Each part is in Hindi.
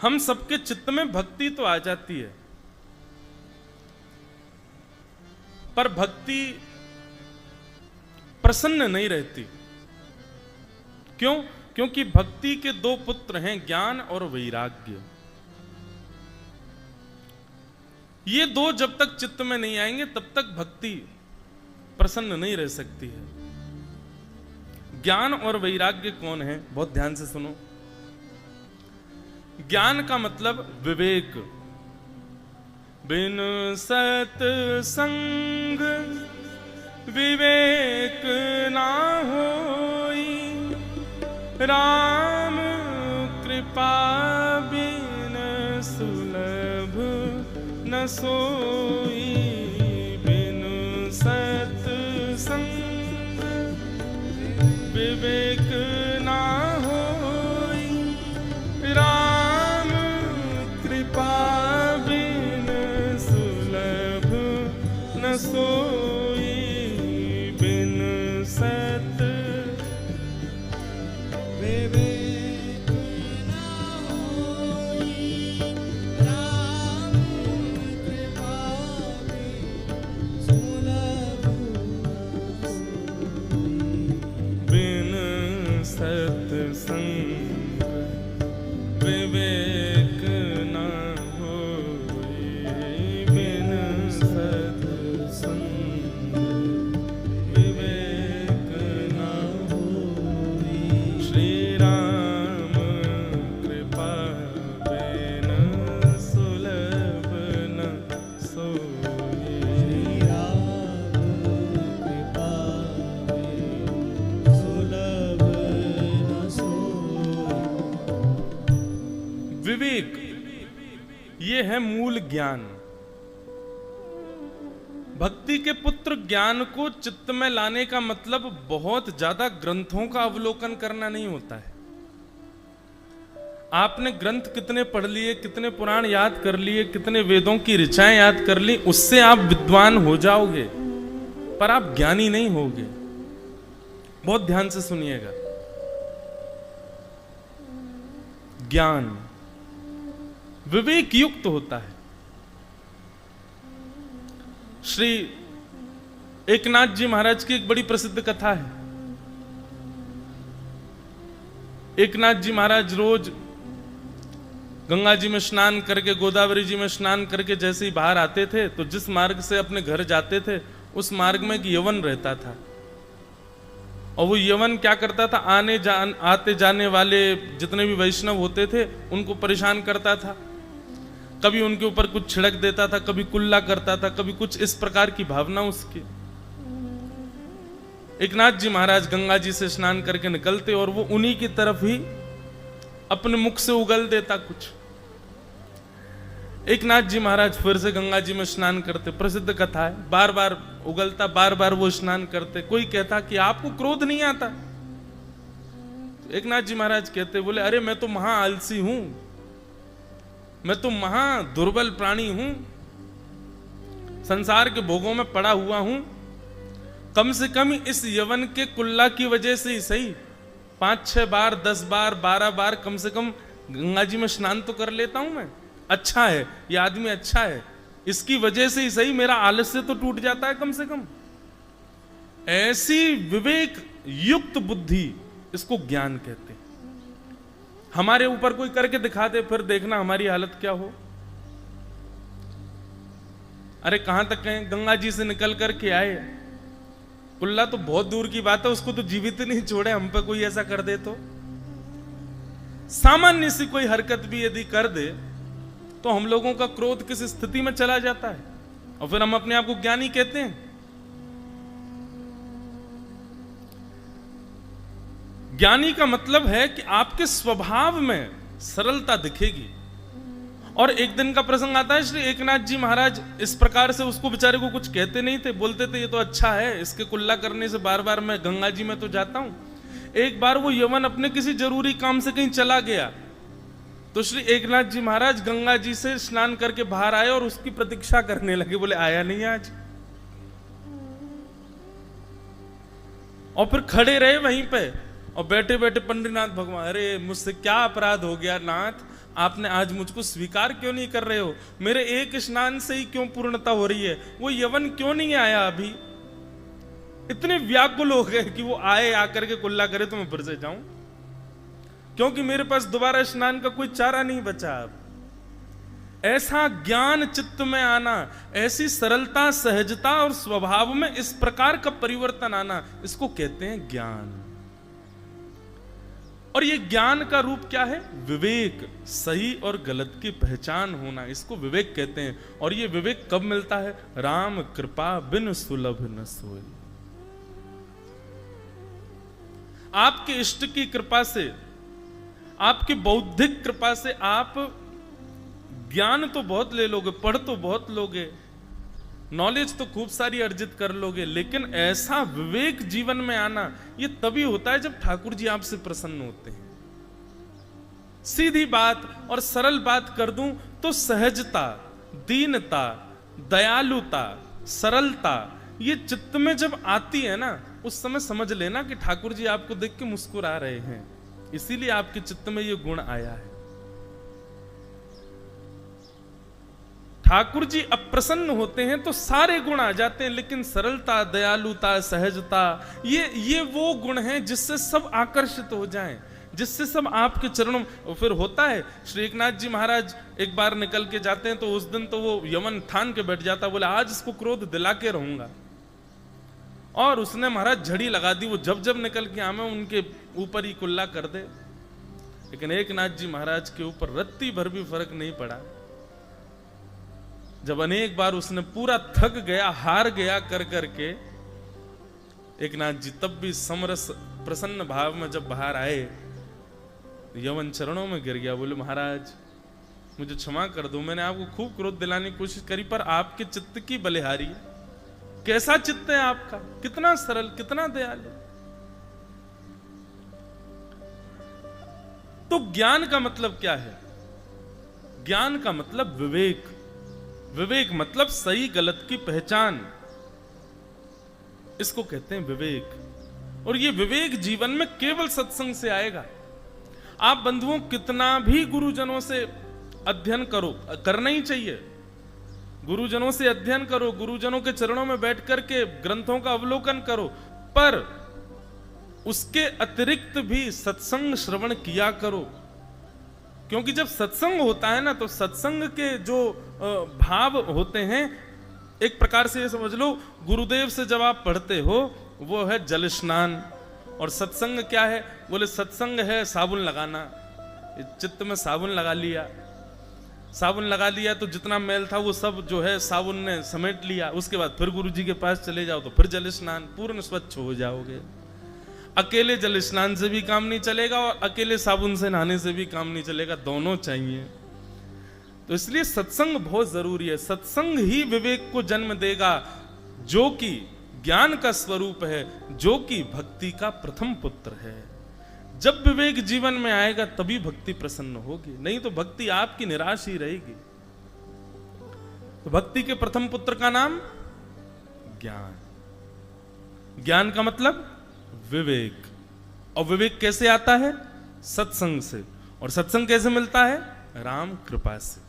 हम सबके चित्त में भक्ति तो आ जाती है, पर भक्ति प्रसन्न नहीं रहती। क्यों? क्योंकि भक्ति के दो पुत्र हैं, ज्ञान और वैराग्य। ये दो जब तक चित्त में नहीं आएंगे तब तक भक्ति प्रसन्न नहीं रह सकती है। ज्ञान और वैराग्य कौन है? बहुत ध्यान से सुनो। ज्ञान का मतलब विवेक। बिन सत्संग विवेक ना होई, राम कृपा बिन सुलभ न सोई। बिन सत्संग विवेक ना होई, राम कृपा बिन सुलभ न सोई। बिन सत विवेक ना होई, राम कृपा बिन सुलभ न सोई। बिन सत्संग विवेक न होई। बिन सत्संग विवेक न होई। श्री राम कृपा बिन सुलभ न सोई। राम कृपा बिन सुलभ न सोई। विवेक, ये है मूल ज्ञान। भक्ति के पुत्र ज्ञान को चित्त में लाने का मतलब बहुत ज्यादा ग्रंथों का अवलोकन करना नहीं होता है। आपने ग्रंथ कितने पढ़ लिए, कितने पुराण याद कर लिए, कितने वेदों की ऋचाएं याद कर ली, उससे आप विद्वान हो जाओगे, पर आप ज्ञानी नहीं होगे। बहुत ध्यान से सुनिएगा। ज्ञान विवेक युक्त होता है। श्री एकनाथ जी महाराज की एक बड़ी प्रसिद्ध कथा है। एकनाथ जी महाराज रोज गंगा जी में स्नान करके, गोदावरी जी में स्नान करके जैसे ही बाहर आते थे, तो जिस मार्ग से अपने घर जाते थे उस मार्ग में एक यवन रहता था। और वो यवन क्या करता था, आते जाने वाले जितने भी वैष्णव होते थे उनको परेशान करता था। कभी उनके ऊपर कुछ छिड़क देता था, कभी कुल्ला करता था, कभी कुछ इस प्रकार की भावना उसकी। एकनाथ जी महाराज गंगा जी से स्नान करके निकलते और वो उन्हीं की तरफ ही अपने मुख से उगल देता कुछ। एकनाथ जी महाराज फिर से गंगा जी में स्नान करते, प्रसिद्ध कथा है, बार बार उगलता, बार बार वो स्नान करते। कोई कहता कि आपको क्रोध नहीं आता? एकनाथ जी महाराज कहते, बोले अरे मैं तो महा आलसी हूं, मैं तो महा दुर्बल प्राणी हूं, संसार के भोगों में पड़ा हुआ हूं। कम से कम इस यवन के कुल्ला की वजह से ही सही 5-6 बार, 10 बार, 12 बार कम से कम गंगा जी में स्नान तो कर लेता हूं मैं। अच्छा है, ये आदमी अच्छा है, इसकी वजह से ही सही मेरा आलस्य तो टूट जाता है कम से कम। ऐसी विवेक युक्त बुद्धि, इसको ज्ञान कहते हैं। हमारे ऊपर कोई करके दिखा दे, फिर देखना हमारी हालत क्या हो। अरे कहां तक कहें, गंगा जी से निकल करके आए, कुल्ला तो बहुत दूर की बात है, उसको तो जीवित नहीं छोड़े, हम पे कोई ऐसा कर दे तो। सामान्य सी कोई हरकत भी यदि कर दे तो हम लोगों का क्रोध किस स्थिति में चला जाता है, और फिर हम अपने आप को ज्ञानी कहते हैं। ज्ञानी का मतलब है कि आपके स्वभाव में सरलता दिखेगी। और एक दिन का प्रसंग आता है, श्री एकनाथ जी महाराज इस प्रकार से उसको बेचारे को कुछ कहते नहीं थे, बोलते थे ये तो अच्छा है, इसके कुल्ला करने से बार बार मैं गंगा जी में तो जाता हूं। एक बार वो यवन अपने किसी जरूरी काम से कहीं चला गया, तो श्री एकनाथ जी महाराज गंगा जी से स्नान करके बाहर आए और उसकी प्रतीक्षा करने लगे। बोले आया नहीं आज, और फिर खड़े रहे वहीं पे, और बैठे बैठे पंडितनाथ भगवान, अरे मुझसे क्या अपराध हो गया नाथ, आपने आज मुझको स्वीकार क्यों नहीं कर रहे हो? मेरे एक स्नान से ही क्यों पूर्णता हो रही है? वो यवन क्यों नहीं आया अभी? इतने व्याकुल हो गए कि वो आए, आकर के कुल्ला करे तो मैं फिर से जाऊं, क्योंकि मेरे पास दोबारा स्नान का कोई चारा नहीं बचा अब। ऐसा ज्ञान चित्त में आना, ऐसी सरलता, सहजता और स्वभाव में इस प्रकार का परिवर्तन आना, इसको कहते हैं ज्ञान। और ये ज्ञान का रूप क्या है? विवेक, सही और गलत की पहचान होना, इसको विवेक कहते हैं। और ये विवेक कब मिलता है? राम कृपा बिन सुलभ न सोई। आपके इष्ट की कृपा से, आपकी बौद्धिक कृपा से आप ज्ञान तो बहुत ले लोगे, पढ़ तो बहुत लोगे, नॉलेज तो खूब सारी अर्जित कर लोगे, लेकिन ऐसा विवेक जीवन में आना ये तभी होता है जब ठाकुर जी आपसे प्रसन्न होते हैं। सीधी बात और सरल बात कर दूं तो सहजता, दीनता, दयालुता, सरलता ये चित्त में जब आती है ना, उस समय समझ लेना कि ठाकुर जी आपको देख के मुस्कुरा रहे हैं, इसीलिए आपके चित्त में ये गुण आया है। ठाकुर जी अप्रसन्न होते हैं तो सारे गुण आ जाते हैं, लेकिन सरलता, दयालुता, सहजता ये वो गुण हैं जिससे सब आकर्षित हो जाएं, जिससे सब आपके चरणों। फिर होता है, श्री एकनाथ जी महाराज एक बार निकल के जाते हैं तो उस दिन तो वो यमन ठान के बैठ जाता, बोले आज इसको क्रोध दिला के रहूंगा। और उसने महाराज झड़ी लगा दी, वो जब जब निकल के आवे उनके ऊपर ही कुल्ला कर दे। लेकिन एकनाथ जी महाराज के ऊपर रत्ती भर भी फर्क नहीं पड़ा। जब अनेक बार उसने पूरा थक गया, हार गया कर करके, एकनाथ जी तब भी समरस प्रसन्न भाव में जब बाहर आए, यवन चरणों में गिर गया, बोले महाराज मुझे क्षमा कर दो, मैंने आपको खूब क्रोध दिलाने की कोशिश करी, पर आपके चित्त की बलिहारी। कैसा चित्त है आपका, कितना सरल, कितना दयालु। तो ज्ञान का मतलब क्या है? ज्ञान का मतलब विवेक। विवेक मतलब सही गलत की पहचान, इसको कहते हैं विवेक। और ये विवेक जीवन में केवल सत्संग से आएगा। आप बंधुओं कितना भी गुरुजनों से अध्ययन करो, करना ही चाहिए, गुरुजनों से अध्ययन करो, गुरुजनों के चरणों में बैठ करके ग्रंथों का अवलोकन करो, पर उसके अतिरिक्त भी सत्संग श्रवण किया करो। क्योंकि जब सत्संग होता है ना, तो सत्संग के जो भाव होते हैं, एक प्रकार से ये समझ लो, गुरुदेव से जब आप पढ़ते हो वो है जल स्नान। और सत्संग क्या है? बोले सत्संग है साबुन लगाना। चित्त में साबुन लगा लिया, साबुन लगा लिया तो जितना मैल था वो सब जो है साबुन ने समेट लिया। उसके बाद फिर गुरु जी के पास चले जाओ तो फिर जल स्नान, पूर्ण स्वच्छ हो जाओगे। अकेले जल स्नान से भी काम नहीं चलेगा और अकेले साबुन से नहाने से भी काम नहीं चलेगा, दोनों चाहिए। तो इसलिए सत्संग बहुत जरूरी है। सत्संग ही विवेक को जन्म देगा, जो कि ज्ञान का स्वरूप है, जो कि भक्ति का प्रथम पुत्र है। जब विवेक जीवन में आएगा तभी भक्ति प्रसन्न होगी, नहीं तो भक्ति आपकी निराश ही रहेगी। तो भक्ति के प्रथम पुत्र का नाम ज्ञान। ज्ञान का मतलब विवेक। और विवेक कैसे आता है? सत्संग से। और सत्संग कैसे मिलता है? राम कृपा से।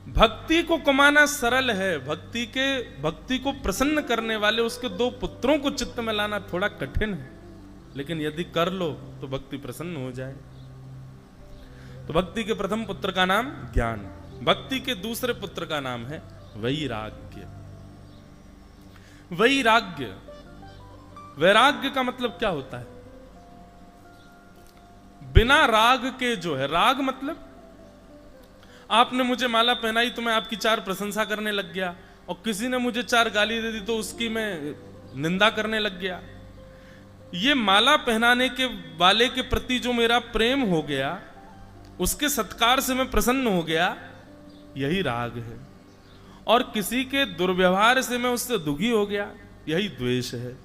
भक्ति को कमाना सरल है, भक्ति को प्रसन्न करने वाले उसके दो पुत्रों को चित्त में लाना थोड़ा कठिन है, लेकिन यदि कर लो तो भक्ति प्रसन्न हो जाए। तो भक्ति के प्रथम पुत्र का नाम ज्ञान, भक्ति के दूसरे पुत्र का नाम है वैराग्य। वैराग्य, वैराग्य का मतलब क्या होता है? बिना राग के जो है, राग मतलब आपने मुझे माला पहनाई तो मैं आपकी चार प्रशंसा करने लग गया, और किसी ने मुझे चार गाली दे दी तो उसकी मैं निंदा करने लग गया। ये माला पहनाने के वाले के प्रति जो मेरा प्रेम हो गया, उसके सत्कार से मैं प्रसन्न हो गया, यही राग है। और किसी के दुर्व्यवहार से मैं उससे दुखी हो गया, यही द्वेष है।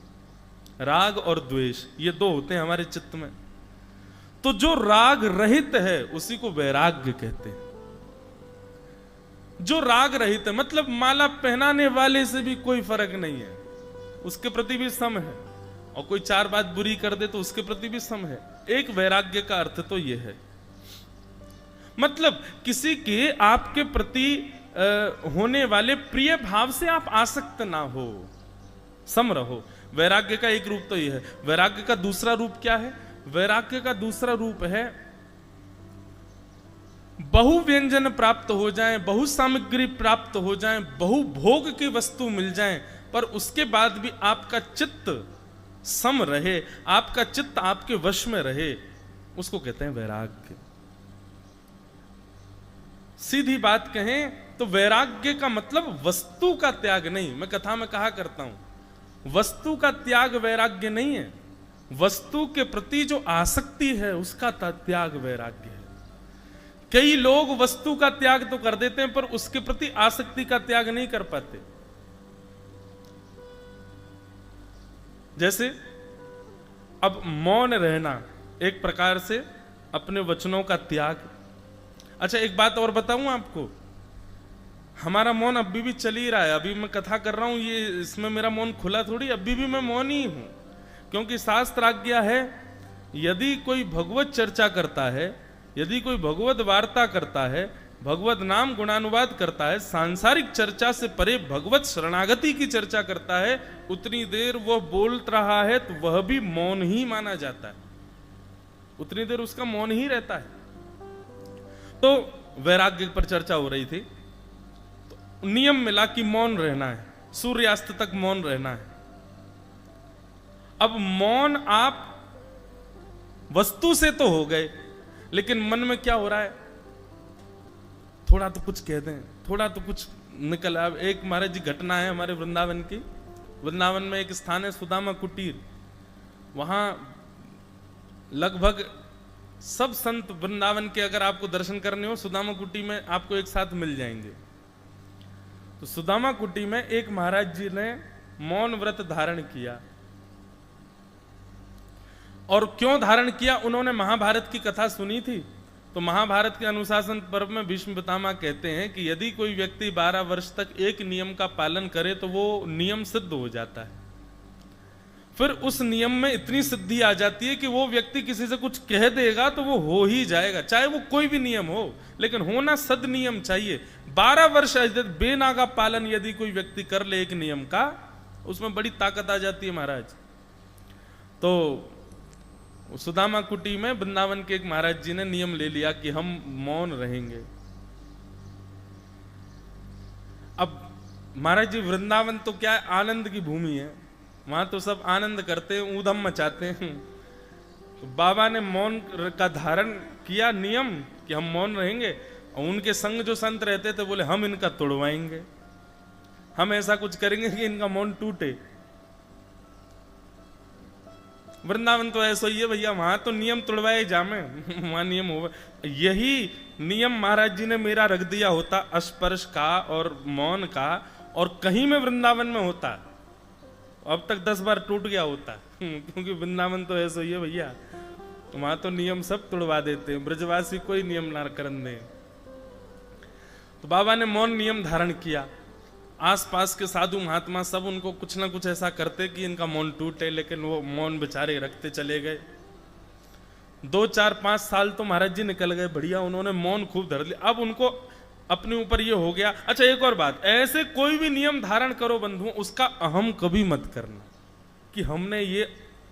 राग और द्वेष ये दो होते हैं हमारे चित्त में। तो जो राग रहित है उसी को वैराग्य कहते हैं। जो राग रहित है मतलब माला पहनाने वाले से भी कोई फर्क नहीं है, उसके प्रति भी सम है, और कोई चार बात बुरी कर दे तो उसके प्रति भी सम है। एक वैराग्य का अर्थ तो यह है। मतलब किसी के आपके प्रति होने वाले प्रिय भाव से आप आसक्त ना हो, सम रहो। वैराग्य का एक रूप तो यह है। वैराग्य का दूसरा रूप क्या है? वैराग्य का दूसरा रूप है बहु व्यंजन प्राप्त हो जाएं, बहु सामग्री प्राप्त हो जाएं, बहु भोग की वस्तु मिल जाएं, पर उसके बाद भी आपका चित्त सम रहे, आपका चित्त आपके वश में रहे, उसको कहते हैं वैराग्य। सीधी बात कहें तो वैराग्य का मतलब वस्तु का त्याग नहीं। मैं कथा में कहा करता हूं, वस्तु का त्याग वैराग्य नहीं है, वस्तु के प्रति जो आसक्ति है उसका त्याग वैराग्य है। कई लोग वस्तु का त्याग तो कर देते हैं पर उसके प्रति आसक्ति का त्याग नहीं कर पाते। जैसे अब मौन रहना एक प्रकार से अपने वचनों का त्याग। अच्छा एक बात और बताऊं आपको, हमारा मौन अभी भी चल ही रहा है। अभी मैं कथा कर रहा हूं, ये इसमें मेरा मौन खुला थोड़ी, अभी भी मैं मौन ही हूं, क्योंकि शास्त्र आज्ञा है यदि कोई भगवत चर्चा करता है, यदि कोई भगवत वार्ता करता है, भगवत नाम गुणानुवाद करता है, सांसारिक चर्चा से परे भगवत शरणागति की चर्चा करता है, उतनी देर वह बोल रहा है तो वह भी मौन ही माना जाता है, उतनी देर उसका मौन ही रहता है। तो वैराग्य पर चर्चा हो रही थी, तो नियम मिला कि मौन रहना है, सूर्यास्त तक मौन रहना है। अब मौन आप वस्तु से तो हो गए, लेकिन मन में क्या हो रहा है, थोड़ा तो कुछ कह दें, थोड़ा तो कुछ निकल। अब एक महाराज जी घटना है हमारे वृंदावन की। वृंदावन में एक स्थान है सुदामा कुटीर, वहां लगभग सब संत वृंदावन के अगर आपको दर्शन करने हो सुदामा कुटी में आपको एक साथ मिल जाएंगे। तो सुदामा कुटी में एक महाराज जी ने मौन व्रत धारण किया। और क्यों धारण किया? उन्होंने महाभारत की कथा सुनी थी। तो महाभारत के अनुशासन पर्व में भीष्म पितामह कहते हैं कि यदि कोई व्यक्ति 12 वर्ष तक एक नियम का पालन करे तो वो नियम सिद्ध हो जाता है। फिर उस नियम में इतनी सिद्धि आ जाती है कि वो व्यक्ति किसी से कुछ कह देगा तो वो हो ही जाएगा, चाहे वो कोई भी नियम हो, लेकिन होना सद नियम चाहिए। 12 वर्ष बेनागा पालन यदि कोई व्यक्ति कर ले एक नियम का, उसमें बड़ी ताकत आ जाती है महाराज। तो सुदामा कुटी में वृंदावन के एक महाराज जी ने नियम ले लिया कि हम मौन रहेंगे। अब महाराज जी वृंदावन तो क्या है, आनंद की भूमि है, वहां तो सब आनंद करते हैं, ऊधम मचाते हैं। तो बाबा ने मौन का धारण किया नियम कि हम मौन रहेंगे, और उनके संग जो संत रहते थे बोले हम इनका तोड़वाएंगे, हम ऐसा कुछ करेंगे कि इनका मौन टूटे। वृंदावन तो ऐसा ही है भैया, वहां तो नियम तोड़वाए जामे, वहां नियम हो। यही नियम महाराज जी ने मेरा रख दिया होता स्पर्श का और मौन का, और कहीं में वृंदावन में होता अब तक 10 बार टूट गया होता। क्योंकि वृंदावन तो ऐसा ही है भैया, वहां तो नियम सब तोड़वा देते हैं, ब्रजवासी कोई नियम ना करन दे। तो बाबा ने मौन नियम धारण किया। आसपास के साधु महात्मा सब उनको कुछ ना कुछ ऐसा करते कि इनका मौन टूटे, लेकिन वो मौन बेचारे रखते चले गए। 2, 4, 5 साल तो महाराज जी निकल गए, बढ़िया उन्होंने मौन खूब धर लिया। अब उनको अपने ऊपर ये हो गया। अच्छा एक और बात, ऐसे कोई भी नियम धारण करो बंधुओं, उसका अहम कभी मत करना कि हमने ये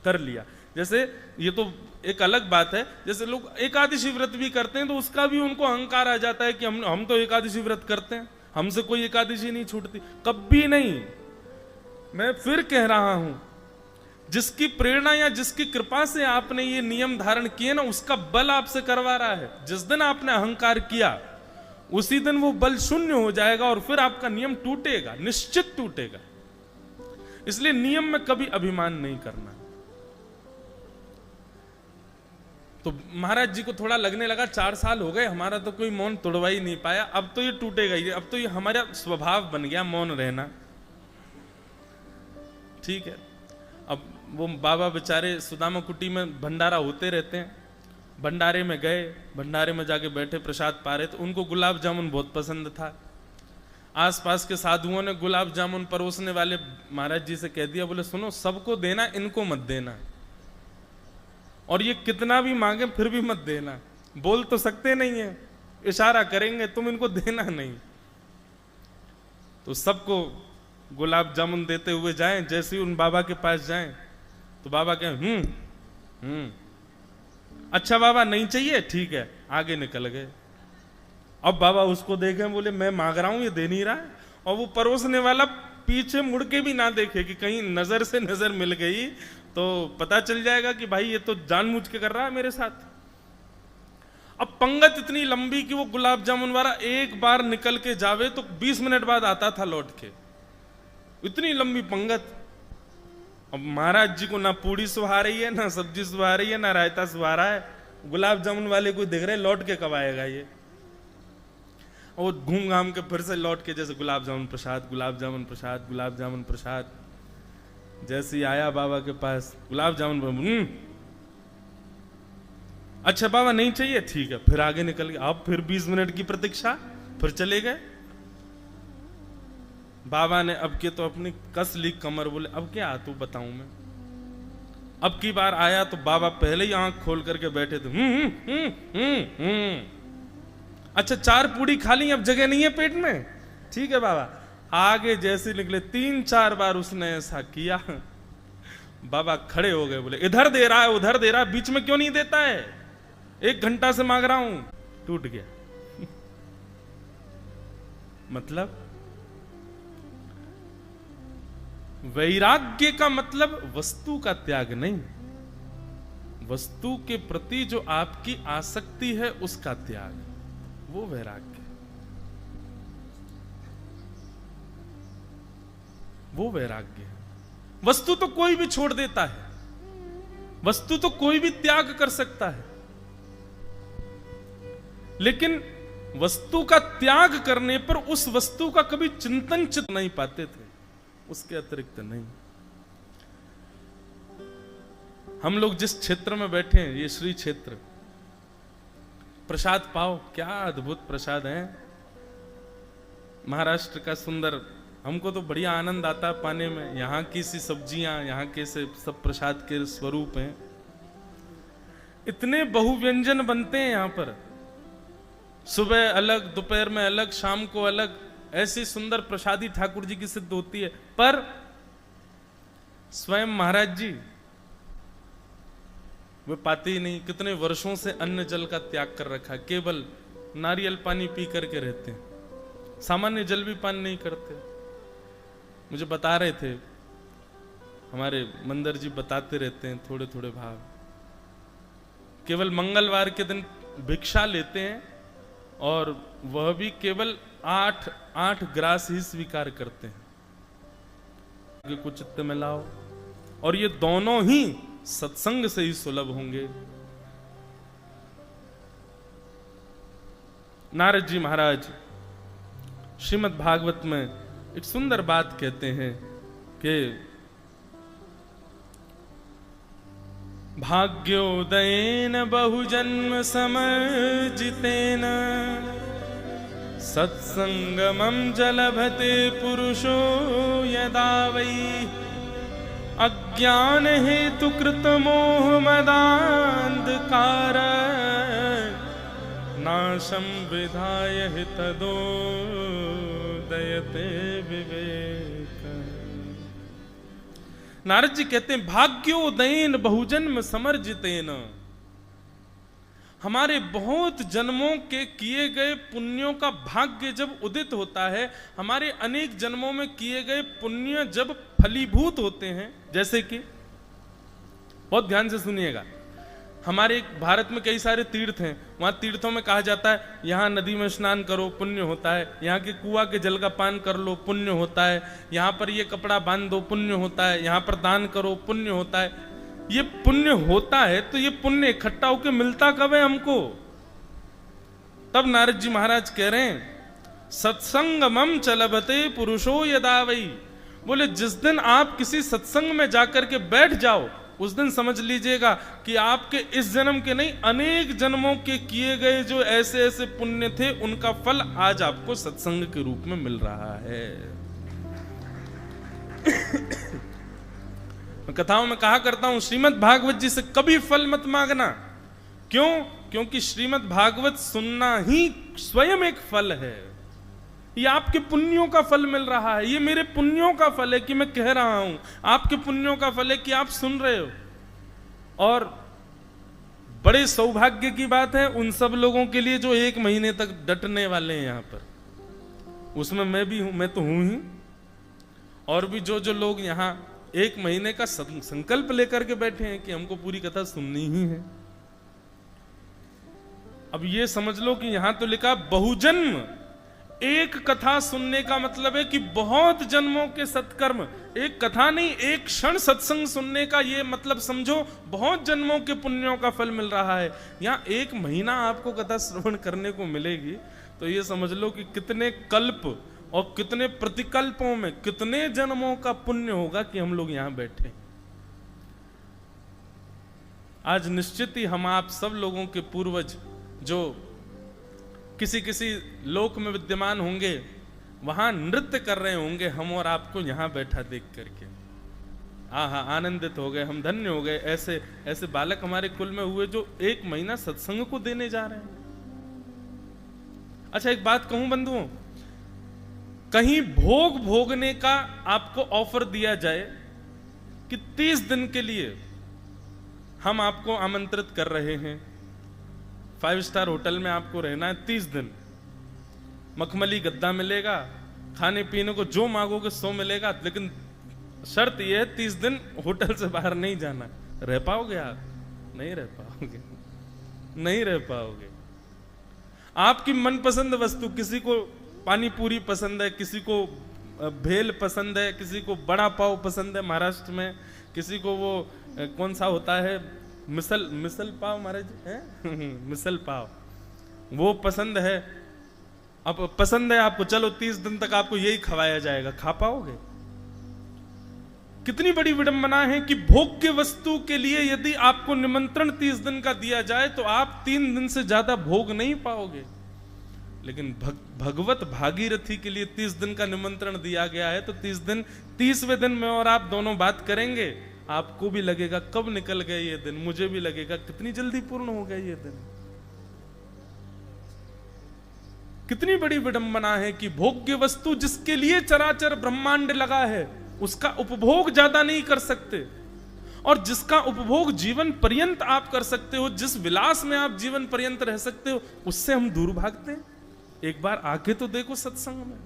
कर लिया। जैसे ये तो एक अलग बात है, जैसे लोग एकादशी व्रत भी करते हैं तो उसका भी उनको अहंकार आ जाता है कि हम तो एकादशी व्रत करते हैं, हमसे कोई एकादशी नहीं छूटती। कभी नहीं। मैं फिर कह रहा हूं, जिसकी प्रेरणा या जिसकी कृपा से आपने ये नियम धारण किए ना, उसका बल आपसे करवा रहा है। जिस दिन आपने अहंकार किया उसी दिन वो बल शून्य हो जाएगा और फिर आपका नियम टूटेगा, निश्चित टूटेगा। इसलिए नियम में कभी अभिमान नहीं करना। तो महाराज जी को थोड़ा लगने लगा 4 साल हो गए, हमारा तो कोई मौन तोड़वा ही नहीं पाया, अब तो ये टूटेगा ही, अब तो ये हमारा स्वभाव बन गया मौन रहना। ठीक है। अब वो बाबा बेचारे सुदामा कुटी में भंडारा होते रहते हैं, भंडारे में गए, भंडारे में जाके बैठे प्रसाद पा रहे, तो उनको गुलाब जामुन बहुत पसंद था। आसपास के साधुओं ने गुलाब जामुन परोसने वाले महाराज जी से कह दिया, बोले सुनो सबको देना, इनको मत देना, और ये कितना भी मांगे फिर भी मत देना। बोल तो सकते नहीं है, इशारा करेंगे, तुम इनको देना नहीं। तो सबको गुलाब जामुन देते हुए जाएं, जैसे ही उन बाबा के पास जाएं तो बाबा कहें अच्छा बाबा नहीं चाहिए, ठीक है, आगे निकल गए। अब बाबा उसको देखे, बोले मैं मांग रहा हूं, ये दे नहीं रहा है। और वो परोसने वाला पीछे मुड़ के भी ना देखे कि कहीं नजर से नजर मिल गई तो पता चल जाएगा कि भाई ये तो जानबूझ के कर रहा है मेरे साथ। अब पंगत इतनी लंबी कि वो गुलाब जामुन वाला एक बार निकल के जावे तो 20 मिनट बाद आता था लौट के, इतनी लंबी पंगत। अब महाराज जी को ना पूड़ी सुहा रही है, ना सब्जी सुहा रही है, ना रायता सुहा रहा है, गुलाब जामुन वाले को दिख रहे लौट के कब आएगा ये। और घूम घाम के फिर से लौट के जैसे गुलाब जामुन प्रसाद, गुलाब जामुन प्रसाद, गुलाब जामुन प्रसाद। जैसे ही आया बाबा के पास, गुलाब जामुन अच्छा बाबा नहीं चाहिए, ठीक है, फिर आगे निकल गए। अब फिर 20 मिनट की प्रतीक्षा, फिर चले गए। बाबा ने अब के तो अपनी कस ली कमर, बोले अब क्या तू बताऊं मैं। अब की बार आया तो बाबा पहले ही आंख खोल करके बैठे थे। अच्छा 4 पूड़ी खा ली, अब जगह नहीं है पेट में, ठीक है बाबा। आगे जैसे निकले 3-4 बार उसने ऐसा किया, बाबा खड़े हो गए, बोले इधर दे रहा है उधर दे रहा है, बीच में क्यों नहीं देता है, 1 घंटा से मांग रहा हूं। टूट गया। मतलब वैराग्य का मतलब वस्तु का त्याग नहीं, वस्तु के प्रति जो आपकी आसक्ति है उसका त्याग, वो वैराग्य, वो वैराग्य है। वस्तु तो कोई भी छोड़ देता है, वस्तु तो कोई भी त्याग कर सकता है, लेकिन वस्तु का त्याग करने पर उस वस्तु का कभी चिंतन चित नहीं पाते थे, उसके अतिरिक्त नहीं। हम लोग जिस क्षेत्र में बैठे हैं, ये श्री क्षेत्र, प्रसाद पाओ, क्या अद्भुत प्रसाद है। महाराष्ट्र का सुंदर, हमको तो बढ़िया आनंद आता है पाने में। यहाँ की सी सब्जियां, यहाँ के से सब प्रसाद के स्वरूप हैं। इतने बहुव्यंजन बनते हैं यहाँ पर, सुबह अलग, दोपहर में अलग, शाम को अलग, ऐसी सुंदर प्रसादी ठाकुर जी की सिद्ध होती है। पर स्वयं महाराज जी वे पाते ही नहीं, कितने वर्षों से अन्न जल का त्याग कर रखा, केवल नारियल पानी पी करके रहते हैं, सामान्य जल भी पान नहीं करते। मुझे बता रहे थे, हमारे मंदिर जी बताते रहते हैं थोड़े थोड़े भाव, केवल मंगलवार के दिन भिक्षा लेते हैं और वह भी केवल 8 ग्रास ही स्वीकार करते हैं। कुछ चित्त में लाओ, और ये दोनों ही सत्संग से ही सुलभ होंगे। नारद जी महाराज श्रीमद् भागवत में एक सुंदर बात कहते हैं कि भाग्योदयेन बहुजन्म समर्जितेन सत्संगमं जलभते पुरुषो यदा वै अज्ञान हेतु कृत मोह मदान्धकार नाशं विधाय तदोदयते विवेक। नारद जी कहते हैं भाग्योदयेन बहुजन्म समर्जितेन, हमारे बहुत जन्मों के किए गए पुण्यों का भाग्य जब उदित होता है, हमारे अनेक जन्मों में किए गए पुण्य जब फलीभूत होते हैं, जैसे कि बहुत ध्यान से सुनिएगा, हमारे भारत में कई सारे तीर्थ हैं, वहां तीर्थों में कहा जाता है यहाँ नदी में स्नान करो पुण्य होता है, यहाँ के कुआं के जल का पान कर लो पुण्य होता है, यहाँ पर ये कपड़ा बांध दो पुण्य होता है, यहाँ पर दान करो पुण्य होता है। ये पुण्य होता है तो ये पुण्य इकट्ठा होकर मिलता कब है हमको? तब नारद जी महाराज कह रहे हैं सत्संगमं चलभते पुरुषो यदा वै, बोले जिस दिन आप किसी सत्संग में जाकर के बैठ जाओ उस दिन समझ लीजिएगा कि आपके इस जन्म के नहीं अनेक जन्मों के किए गए जो ऐसे ऐसे पुण्य थे उनका फल आज आपको सत्संग के रूप में मिल रहा है। मैं कथाओं में कहा करता हूं श्रीमद् भागवत जी से कभी फल मत मांगना। क्यों? क्योंकि श्रीमद् भागवत सुनना ही स्वयं एक फल है। ये आपके पुण्यों का फल मिल रहा है, ये मेरे पुण्यों का फल है कि मैं कह रहा हूं, आपके पुण्यों का फल है कि आप सुन रहे हो। और बड़े सौभाग्य की बात है उन सब लोगों के लिए जो 1 महीने तक डटने वाले हैं यहां पर, उसमें मैं भी हूं, मैं तो हूं ही। और भी जो जो लोग यहां 1 महीने का संकल्प लेकर के बैठे हैं कि हमको पूरी कथा सुननी ही है। अब ये समझ लो कि यहां तो लिखा बहुजन्म, एक कथा सुनने का मतलब है कि बहुत जन्मों के सत्कर्म, एक कथा नहीं, एक क्षण सत्संग सुनने का ये मतलब समझो बहुत जन्मों के पुण्यों का फल मिल रहा है। यहाँ 1 महीना आपको कथा श्रवण करने को मिलेगी, तो ये समझ लो कि कितने कल्प और कितने प्रतिकल्पों में कितने जन्मों का पुण्य होगा कि हम लोग यहां बैठे। आज निश्चित ही हम आप सब लोगों के पूर्वज जो किसी किसी लोक में विद्यमान होंगे, वहां नृत्य कर रहे होंगे, हम और आपको यहां बैठा देख करके आहा आनंदित हो गए, हम धन्य हो गए। ऐसे ऐसे बालक हमारे कुल में हुए जो 1 महीना सत्संग को देने जा रहे हैं। अच्छा एक बात कहूं बंधुओं, कहीं भोग भोगने का आपको ऑफर दिया जाए कि 30 दिन के लिए हम आपको आमंत्रित कर रहे हैं, 5 स्टार होटल में आपको रहना है 30 दिन, मखमली गद्दा मिलेगा, खाने पीने को जो मांगोगे सो मिलेगा, लेकिन शर्त यह है 30 दिन होटल से बाहर नहीं जाना। रह पाओगे आप? नहीं रह पाओगे, नहीं रह पाओगे। आपकी मनपसंद वस्तु, किसी को पानी पूरी पसंद है, किसी को भेल पसंद है, किसी को बड़ा पाव पसंद है महाराष्ट्र में, किसी को वो कौन सा होता है मिसल पाव महाराज है मिसल पाव, वो पसंद है। अब पसंद है आपको, चलो 30 दिन तक आपको यही खवाया जाएगा, खा पाओगे? कितनी बड़ी विडंबना है कि भोग्य वस्तु के लिए यदि आपको निमंत्रण 30 दिन का दिया जाए तो आप 3 दिन से ज्यादा भोग नहीं पाओगे। लेकिन भगवत भागीरथी के लिए 30 दिन का निमंत्रण दिया गया है, तो 30 दिन, 30वें दिन में और आप दोनों बात करेंगे, आपको भी लगेगा कब निकल गए ये दिन, मुझे भी लगेगा कितनी जल्दी पूर्ण हो गया ये दिन। कितनी बड़ी विडंबना है कि भोग्य वस्तु जिसके लिए चराचर ब्रह्मांड लगा है, उसका उपभोग ज्यादा नहीं कर सकते, और जिसका उपभोग जीवन पर्यंत आप कर सकते हो, जिस विलास में आप जीवन पर्यंत रह सकते हो, उससे हम दूर भागते हैं। एक बार आके तो देखो सत्संग में।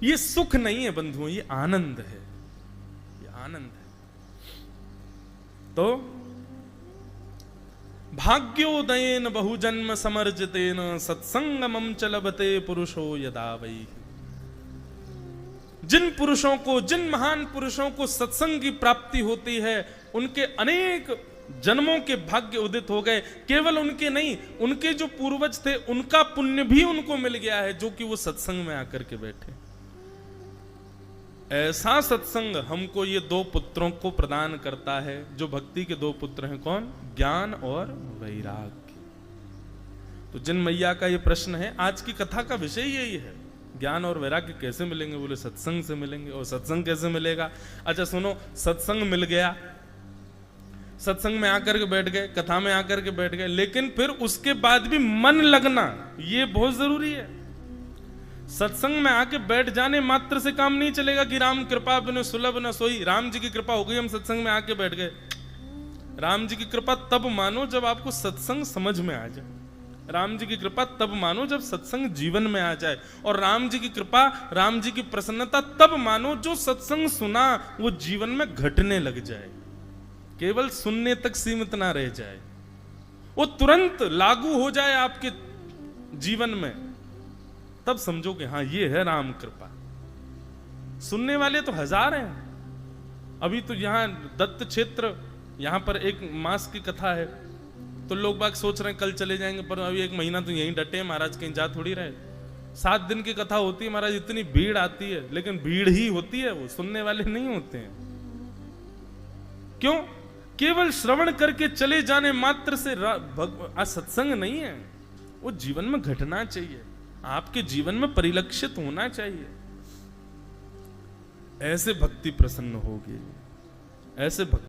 ये सुख नहीं है बंधुओं, ये आनंद है, ये आनंद है। तो भाग्योदयेन बहुजन्म समर्जितेन सत्संगमं च लभते पुरुषो यदा वै। जिन पुरुषों को, जिन महान पुरुषों को सत्संग की प्राप्ति होती है, उनके अनेक जन्मों के भाग्य उदित हो गए। केवल उनके नहीं, उनके जो पूर्वज थे उनका पुण्य भी उनको मिल गया है, जो कि वो सत्संग में आकर के बैठे। ऐसा सत्संग हमको ये 2 पुत्रों को प्रदान करता है, जो भक्ति के 2 पुत्र हैं। कौन? ज्ञान और वैराग्य। तो जिन मैया का ये प्रश्न है, आज की कथा का विषय यही है, ज्ञान और वैराग्य कैसे मिलेंगे? बोले सत्संग से मिलेंगे। और सत्संग कैसे मिलेगा? अच्छा सुनो, सत्संग मिल गया, सत्संग में आकर के बैठ गए, कथा में आकर के बैठ गए, लेकिन फिर उसके बाद भी मन लगना ये बहुत जरूरी है। सत्संग में आके बैठ जाने मात्र से काम नहीं चलेगा कि राम कृपा बिन सुलभ न सोई। राम जी की कृपा हो गई, हम सत्संग में आके बैठ गए। राम जी की कृपा तब मानो जब आपको सत्संग समझ में आ जाए। राम जी की कृपा तब मानो जब सत्संग जीवन में आ जाए। और राम जी की कृपा, राम जी की प्रसन्नता तब मानो जो सत्संग सुना वो जीवन में घटने लग जाए, केवल सुनने तक सीमित ना रह जाए, वो तुरंत लागू हो जाए आपके जीवन में। तब समझो कि हाँ ये है राम कृपा। सुनने वाले तो 1000 हैं। अभी तो यहाँ दत्त क्षेत्र, यहाँ पर 1 मास की कथा है, तो लोग बाग सोच रहे हैं कल चले जाएंगे, पर अभी 1 महीना तो यहीं डटे महाराज, कहीं जा थोड़ी रहे। 7 दिन की कथा होती है महाराज, इतनी भीड़ आती है, लेकिन भीड़ ही होती है, वो सुनने वाले नहीं होते हैं। क्यों? केवल श्रवण करके चले जाने मात्र से सत्संग नहीं है, वो जीवन में घटना चाहिए, आपके जीवन में परिलक्षित होना चाहिए। ऐसे भक्ति प्रसन्न होगी, ऐसे भक्ति